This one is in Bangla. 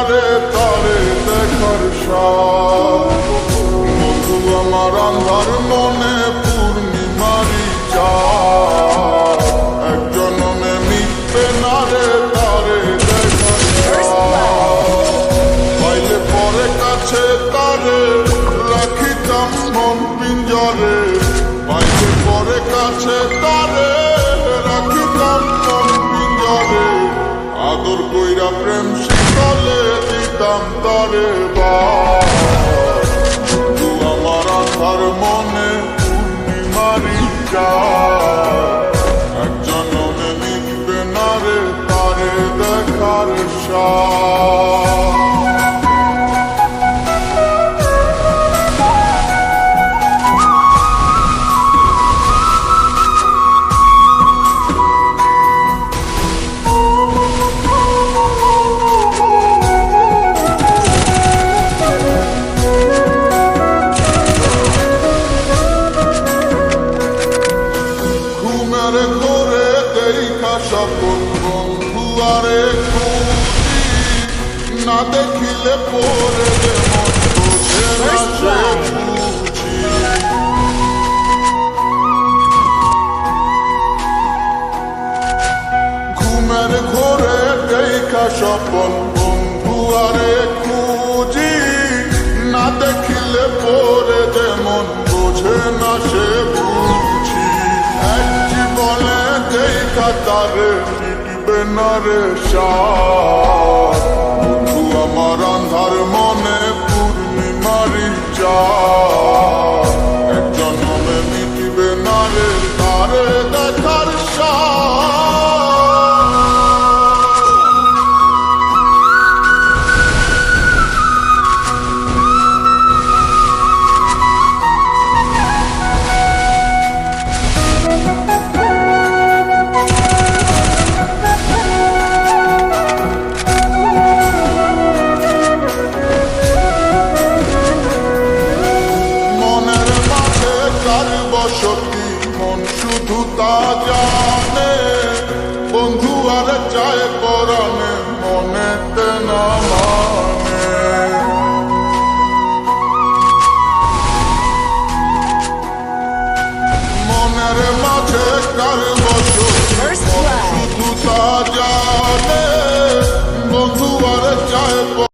রে তারে দেখার সাথ। বন্ধু আমার আন্ধার মনে পূর্ণিমারি চাঁদ, এক জনমে মিটবে না রে তারে দেখার সাথ। পাইলে পরে কাছে তারে রাখিতাম মন পিঞ্জরে, পাইলে পরে কাছে তারে রাখিতাম মন পিঞ্জরে। আদর কইরা প্রেম শিকলে দিতাম তারে বন্ধু আমার আন্ধার মনে পূর্ণিমারি চাঁদ, এক জনমে মিটবে না রে তারে দেখার সাথ। ঘরে দেখা স্বপন বন্ধু আরে খুঁজি, না দেখিলে পরে মন বোঝে না সে বুঝি। ঘুমের ঘরে দেখা স্বপন বন্ধু আরে খুঁজি, না দেখিলে পরে মন বোঝে না সে বুঝি। এক জীবনে দেখা তারে মিটবে না রে সাথ, বন্ধু আমার আন্ধার মনে পূর্ণিমারি চাঁদ, এক জনমে মিটবে না রে তারে দেখার সাথ। বসতি মন শুধু তা জানে, বন্ধু আর চায় পরাণে মনেতে না মানে।